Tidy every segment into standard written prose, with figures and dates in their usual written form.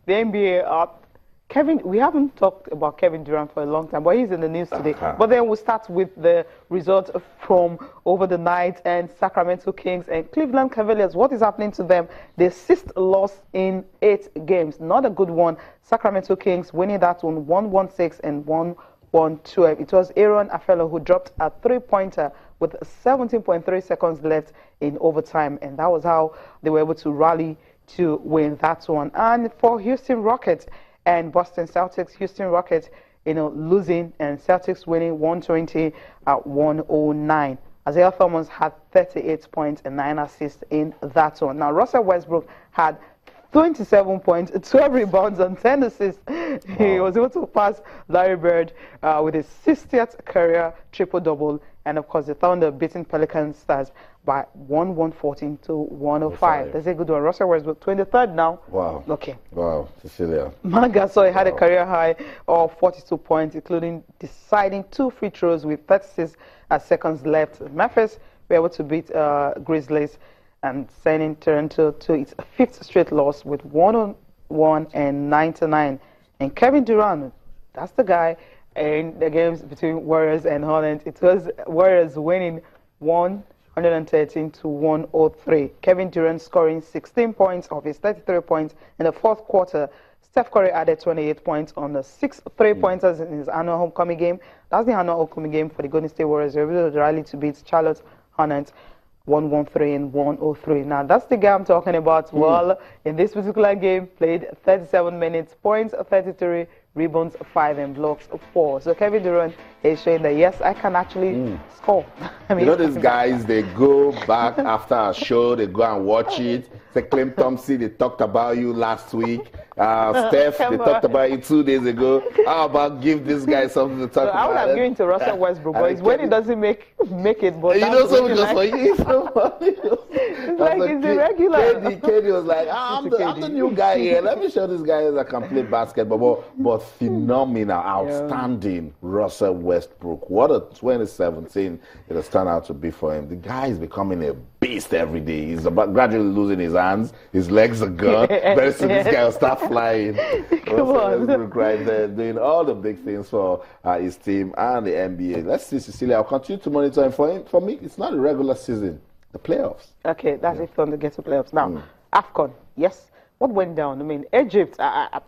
the NBA. Kevin, we haven't talked about Kevin Durant for a long time, but he's in the news today. But then we'll start with the results from over the night and Sacramento Kings and Cleveland Cavaliers. What is happening to them? Their 6th loss in 8 games. Not a good one. Sacramento Kings winning that one 116 and 112. It was Aaron Afelo who dropped a 3-pointer with 17.3 seconds left in overtime, and that was how they were able to rally to win that one. And for Houston Rockets and Boston Celtics, Houston Rockets, losing and Celtics winning 120 at 109. Isaiah Thomas had 38 points and 9 assists in that one. Now, Russell Westbrook had 27 points, 12 rebounds, and 10 assists. Wow. He was able to pass Larry Bird with his 60th career triple-double. And, of course, the Thunder beating Pelican Stars by 114 to 105. That's a good one. Russell Westbrook, 23rd now. Wow. Okay. Wow, Cecilia. Gasol had a career high of 42 points, including deciding 2 free throws with 36 seconds left. Memphis were able to beat Grizzlies and sending Toronto to its 5th straight loss with 101 and 99. And Kevin Durant, that's the guy in the games between Warriors and Hornets. It was Warriors winning 113 to 103. Kevin Durant scoring 16 points of his 33 points in the 4th quarter. Steph Curry added 28 points on the 6 3-pointers in his annual homecoming game. That's the annual homecoming game for the Golden State Warriors. They were able to rally to beat Charlotte Hornets 113 and 103. Now, that's the guy I'm talking about. Well, in this particular game, played 37 minutes, points 33, rebounds 5, and blocks 4. So Kevin Durant is showing that, yes, I can actually score. I mean, these guys, they go back after a show, they go and watch it. Say, Clem Thompson, they talked about you last week. Steph, they talked about you 2 days ago. How about give this guy something to talk about? I would have given to Russell Westbrook, but it's when he doesn't make it. But so just for you, it's so funny. It's like it's irregular. KD was like, I'm the new guy here. Let me show this guy that can play basketball. But phenomenal, outstanding Russell Westbrook. What a 2017 it has turned out to be for him. The guy is becoming a beast every day. He's about gradually losing his hands. His legs are gone. Very soon this guy will start flying. Russell Westbrook right there doing all the big things for his team and the NBA. Let's see, Cecilia. I'll continue to monitor him. For me, it's not a regular season. The playoffs. Okay, that's if Thunder gets to playoffs. Now, AFCON, yes. What went down? I mean, Egypt, I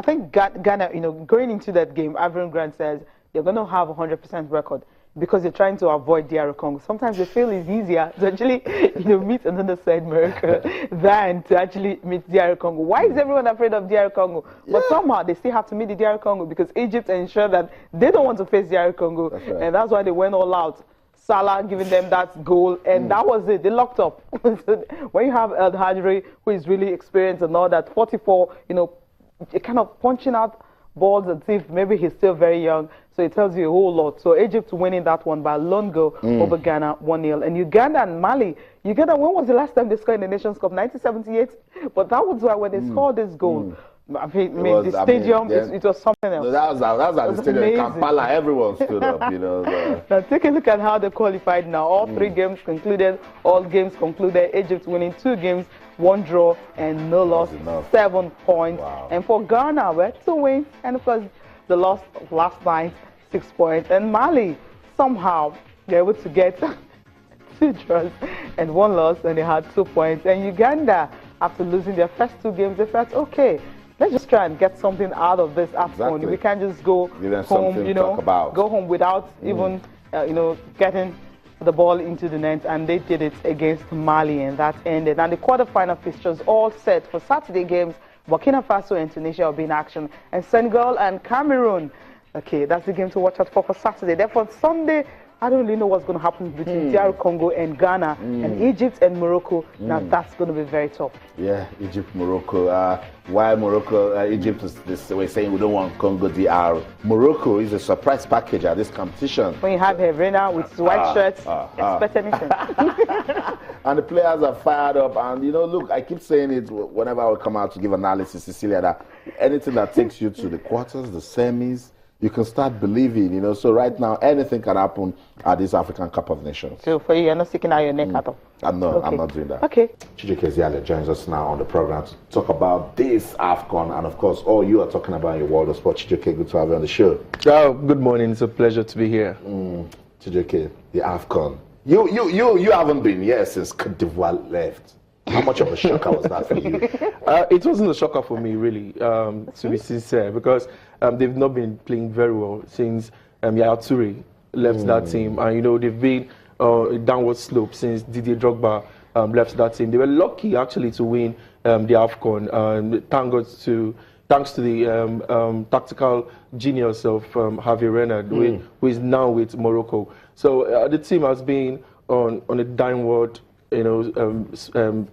think Ghana, going into that game, Avram Grant says they're going to have a 100% record because they're trying to avoid DR Congo. Sometimes they feel it's easier to actually, meet another side America than to actually meet DR Congo. Why is everyone afraid of DR Congo? But somehow they still have to meet the DR Congo because Egypt ensure that they don't want to face DR Congo. That's right. And that's why they went all out. Salah giving them that goal, and that was it. They locked up. When you have El Hadri, who is really experienced and all that, 44, kind of punching out balls as if maybe he's still very young. So it tells you a whole lot. So Egypt winning that one by a lone goal over Ghana 1-0. And Uganda and Mali. Uganda, when was the last time they scored in the Nations Cup? 1978? But that was why when they scored this goal, I mean, the stadium, it was something else. No, that was at the stadium in Kampala. Everyone stood up, Now, take a look at how they qualified now. All 3 games concluded. All games concluded. Egypt winning 2 games, 1 draw, and no loss, 7 points. Wow. And for Ghana, we had 2 wins. And, of course, the loss of last night, 6 points. And Mali, somehow, they're able to get 2 draws and 1 loss, and they had 2 points. And Uganda, after losing their first 2 games, they felt, okay, let's just try and get something out of this AFCON. Exactly. We can't just go home, go home without even, getting the ball into the net. And they did it against Mali, and that ended. And the quarterfinal fixtures all set for Saturday games. Burkina Faso and Tunisia will be in action, and Senegal and Cameroon. Okay, that's the game to watch out for Saturday. Therefore, Sunday, I don't really know what's going to happen between DR Congo and Ghana and Egypt and Morocco. Now, that's going to be very tough. Yeah, Egypt, Morocco. While Morocco, Egypt we're saying we don't want Congo DR. Morocco is a surprise package at this competition. When you have Herrera with his white shirts, expect anything. And the players are fired up. And, look, I keep saying it whenever I come out to give analysis, Cecilia, that anything that takes you to the quarters, the semis, you can start believing, you know. So right now, anything can happen at this African Cup of Nations. So for you, you're not sticking out your neck at all? I'm not doing that. Okay. Chijike Ezeale joins us now on the program to talk about this AFCON and, of course, all you are talking about in your world of sport. Chijike, good to have you on the show. Oh, good morning. It's a pleasure to be here. Chijike, the AFCON. You haven't been here since Côte d'Ivoire left. How much of a shocker was that for you? It wasn't a shocker for me, really, to be sincere, because they've not been playing very well since Yaya Toure left that team. And, you know, they've been a downward slope since Didier Drogba left that team. They were lucky, actually, to win the AFCON. Thanks to the tactical genius of Javier Renard, who is now with Morocco. So the team has been on a downward, you know,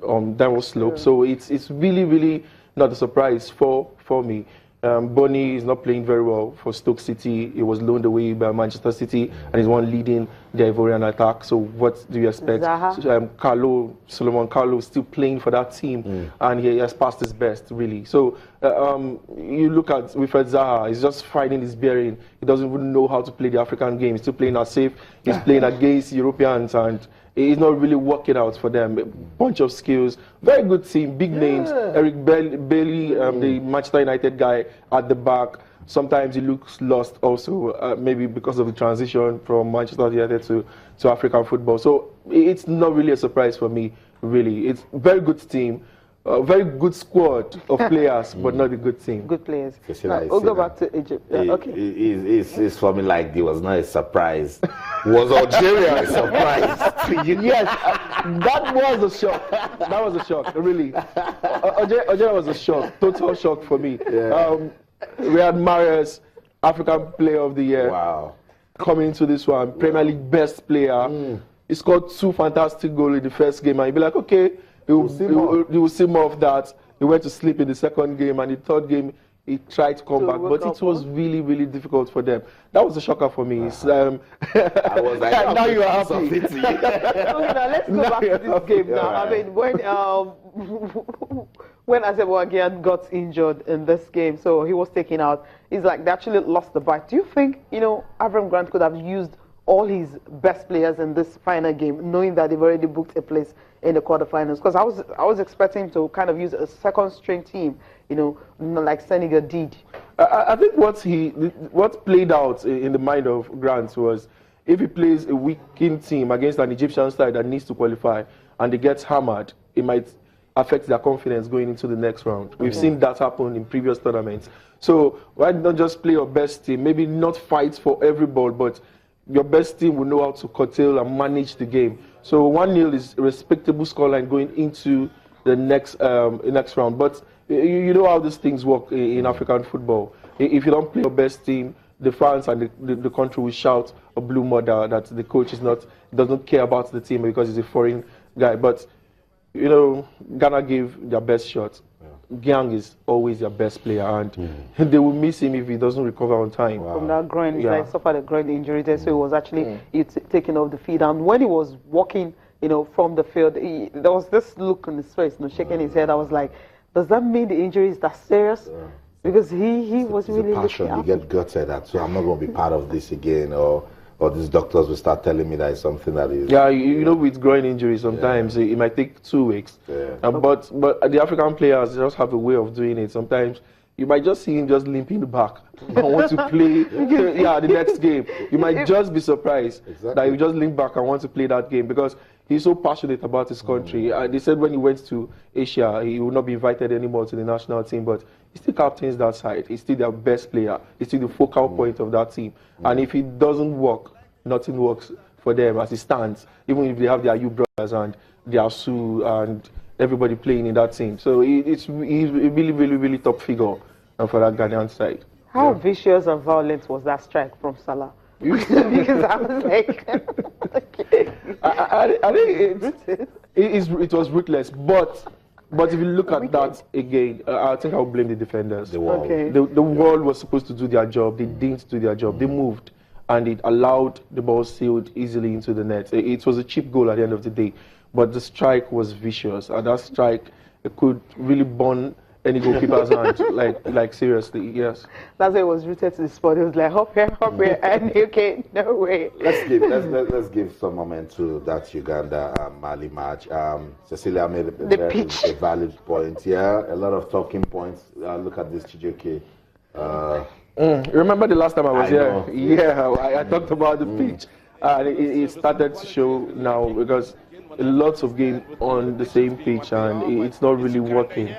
on downward slope. So it's really, really not a surprise for me. Bonny is not playing very well for Stoke City. He was loaned away by Manchester City and he's one leading the Ivorian attack. So what do you expect? Solomon Carlo is still playing for that team and he has passed his best, really. So you look at Wilfred Zaha, he's just finding his bearing. He doesn't even know how to play the African game. He's still playing as safe. He's playing against Europeans and it's not really working out for them. A bunch of skills, very good team, big names. Eric Bailey, the Manchester United guy at the back. Sometimes he looks lost also, maybe because of the transition from Manchester United to African football. So it's not really a surprise for me, really. It's a very good team. A very good squad of players, but not a good team. Good players. We'll go back to Egypt. Okay. It's for me like it was not a surprise. Was Algeria a surprise to you? Yes, that was a shock. That was a shock, really. Algeria was a shock, total shock for me. Yeah. Riyad Mahrez, African Player of the Year. Wow. Coming into this one, Premier League best player. He scored 2 fantastic goals in the first game, and you'd be like, okay, you will see more of that. He went to sleep in the second game, and the third game he tried to come back, but it was really, really difficult for them. That was a shocker for me. I was like, now you are happy. Okay, now let's go back to this game now. I mean, when Azerbaijan got injured in this game, so he was taken out, it's like they actually lost the fight. Do you think, you know, Avram Grant could have used all his best players in this final game, knowing that they've already booked a place in the quarterfinals? Because I was expecting to kind of use a second string team, you know, like Senegal did. I think what played out in the mind of Grant was, if he plays a weakened team against an Egyptian side that needs to qualify and they get hammered, it might affect their confidence going into the next round. We've seen that happen in previous tournaments. So why not just play your best team? Maybe not fight for every ball, but your best team will know how to curtail and manage the game. So 1-0 is a respectable scoreline going into the next round. But you know how these things work in African football. If you don't play your best team, the fans and the country will shout a blue murder that the coach doesn't care about the team because he's a foreign guy. But you know, Ghana gave their best shot. Gyang is always their best player, and they will miss him if he doesn't recover on time. From that groin, he suffered a groin injury there, so he was actually taken off the field. And when he was walking, you know, from the field, there was this look on his face, you know, shaking his head. I was like, does that mean the injury is that serious? Because he was really passion. You get gutted at, so I'm not going to be part of this again, or these doctors will start telling me that it's something that is... Yeah, you know, with groin injury, sometimes it might take 2 weeks. But the African players just have a way of doing it. Sometimes you might just see him just limping back and want to play the next game. You might just be surprised that he just limp back and want to play that game because he's so passionate about his country. They said when he went to Asia, he would not be invited anymore to the national team, but he still captains that side. He's still their best player. He's still the focal point of that team. And if it doesn't work, nothing works for them as it stands, even if they have their Ayew brothers and their Su and everybody playing in that team. So he's a really, really, really top figure for that Ghanaian side. How vicious and violent was that strike from Salah? Because I was like... I think it was ruthless, but if you look at that again, I think I'll blame the defenders. The wall was supposed to do their job. They didn't do their job. They moved, and it allowed the ball sailed easily into the net. It was a cheap goal at the end of the day, but the strike was vicious, and that strike could really burn any goalkeeper's hand. Like seriously, yes. That's why it was rooted to the spot. It was like hop here, and okay, no way. Let's give some moment to that Uganda Mali match. Cecilia made a valid point. Yeah, a lot of talking points. Look at this, Chijioke. Remember the last time I was here? Yeah, I talked about the pitch. It started to show now because lots of games on the same pitch and it's not really working.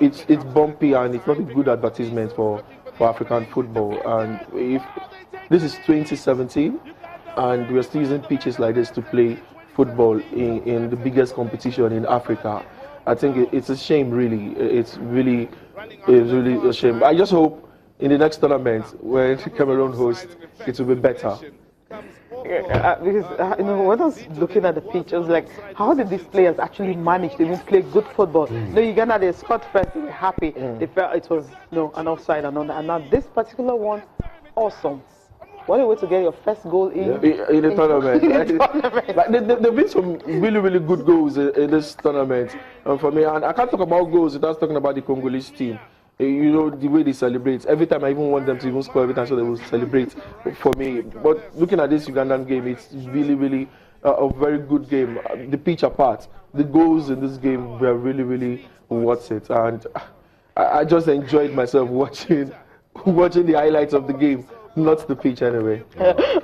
It's bumpy and it's not a good advertisement for African football. And if this is 2017 and we're still using pitches like this to play football in the biggest competition in Africa, I think it's a shame. Really, it's really a shame. I just hope in the next tournament when Cameroon hosts, it will be better. Because when I was looking at the pitch, I was like, how did these players actually manage to even play good football? Uganda, they scored first, they were happy. They felt it was an offside and all that. And now this particular one, awesome. What a way to get your first goal in the tournament. Like, there've been some really good goals in this tournament for me. And I can't talk about goals without talking about the Congolese team. You know, the way they celebrate. Every time I even want them to even score every time, so they will celebrate for me. But looking at this Ugandan game, it's really a very good game. The pitch apart, the goals in this game were really worth it. And I just enjoyed myself watching the highlights of the game. Not the pitch anyway.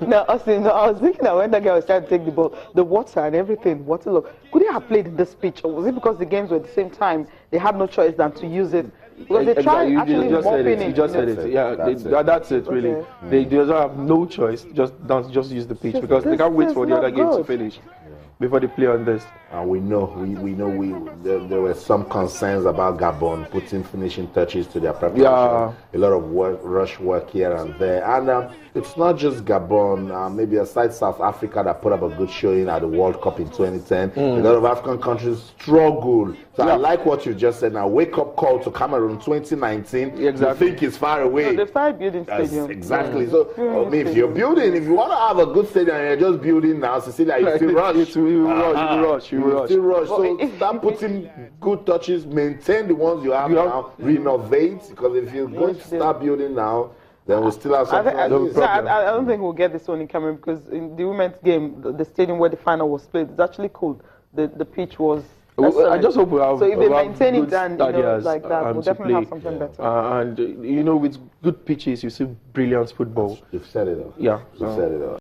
No, Austin, I was thinking that when that guy was trying to take the ball, the water and everything, could he have played in this pitch? Or was it because the games were at the same time, they had no choice than to use it? Because they tried actually mopping it. You just said it. Yeah, that's it really. Okay. They just have no choice, just use the pitch because they can't wait for the other game to finish before they play on this. And we know there were some concerns about Gabon putting finishing touches to their preparation. Yeah. A lot of rush work here and there. And it's not just Gabon, maybe aside South Africa that put up a good showing at the World Cup in 2010. A lot of African countries struggle. So I like what you just said now. Wake up call to Cameroon 2019. Exactly. You think it's far away. No, they started building stadium. Exactly. So if you're building, if you want to have a good stadium and you're just building now, Cecilia, you still rush. You rush. So start putting good touches, maintain the ones you have now, renovate. Because if you're going to start building now, then we'll still have something I don't think we'll get this one in Cameroon because in the women's game, the stadium where the final was played, it's actually cool. The pitch was excellent. I just hope we have. So if they maintain it and like that, we'll definitely have something better. And with good pitches, you see brilliant football. You've said it all. Yeah. You've said it all.